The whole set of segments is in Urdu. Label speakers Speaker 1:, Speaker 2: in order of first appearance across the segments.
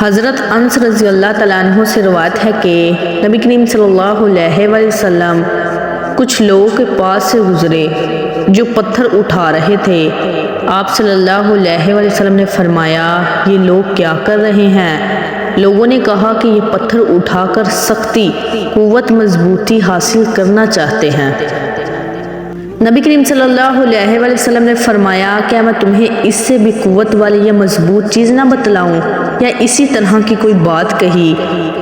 Speaker 1: حضرت انس رضی اللہ تعالیٰ عنہ سے روایت ہے کہ نبی کریم صلی اللہ علیہ وآلہ وسلم کچھ لوگوں کے پاس سے گزرے جو پتھر اٹھا رہے تھے۔ آپ صلی اللہ علیہ وآلہ وسلم نے فرمایا، یہ لوگ کیا کر رہے ہیں؟ لوگوں نے کہا کہ یہ پتھر اٹھا کر سختی، قوت، مضبوطی حاصل کرنا چاہتے ہیں۔ نبی کریم صلی اللہ علیہ وآلہ وسلم نے فرمایا، کیا میں تمہیں اس سے بھی قوت والی یا مضبوط چیز نہ بتلاؤں؟ یا اسی طرح کی کوئی بات کہی۔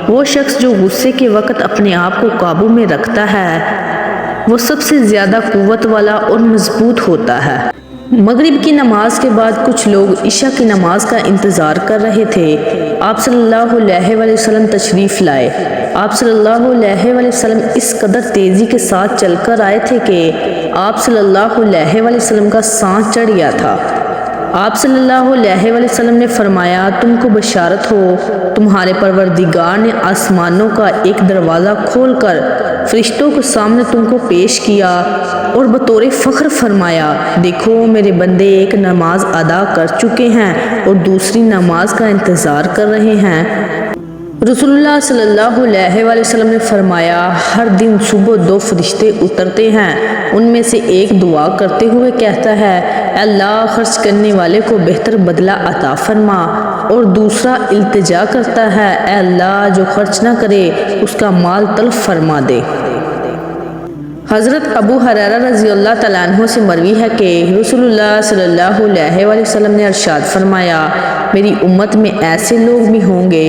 Speaker 1: وہ شخص جو غصے کے وقت اپنے آپ کو قابو میں رکھتا ہے وہ سب سے زیادہ قوت والا اور مضبوط ہوتا ہے۔ مغرب کی نماز کے بعد کچھ لوگ عشاء کی نماز کا انتظار کر رہے تھے۔ آپ صلی اللہ علیہ وآلہ وسلم تشریف لائے۔ آپ صلی اللہ علیہ وآلہ وسلم اس قدر تیزی کے ساتھ چل کر آئے تھے کہ آپ صلی اللہ علیہ وآلہ وسلم کا سانس چڑھ گیا تھا۔ آپ صلی اللہ علیہ وآلہ وسلم نے فرمایا، تم کو بشارت ہو، تمہارے پروردگار نے آسمانوں کا ایک دروازہ کھول کر فرشتوں کے سامنے تم کو پیش کیا اور بطور فخر فرمایا، دیکھو میرے بندے ایک نماز ادا کر چکے ہیں اور دوسری نماز کا انتظار کر رہے ہیں۔ رسول اللہ صلی اللہ علیہ وآلہ وسلم نے فرمایا، ہر دن صبح 2 فرشتے اترتے ہیں، ان میں سے ایک دعا کرتے ہوئے کہتا ہے، اے اللہ خرچ کرنے والے کو بہتر بدلہ عطا فرما، اور دوسرا التجا کرتا ہے، اے اللہ جو خرچ نہ کرے اس کا مال تلف فرما دے۔ حضرت ابو ہریرہ رضی اللہ تعالیٰ عنہ سے مروی ہے کہ رسول اللہ صلی اللہ علیہ وآلہ وسلم نے ارشاد فرمایا، میری امت میں ایسے لوگ بھی ہوں گے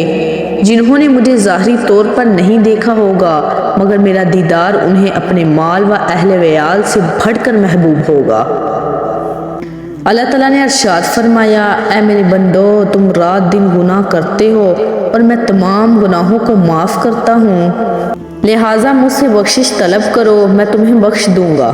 Speaker 1: جنہوں نے مجھے ظاہری طور پر نہیں دیکھا ہوگا مگر میرا دیدار انہیں اپنے مال و اہل ویال سے بڑھ کر محبوب ہوگا۔ اللہ تعالیٰ نے ارشاد فرمایا، اے میرے بندو تم رات دن گناہ کرتے ہو اور میں تمام گناہوں کو معاف کرتا ہوں، لہٰذا مجھ سے بخشش طلب کرو میں تمہیں بخش دوں گا۔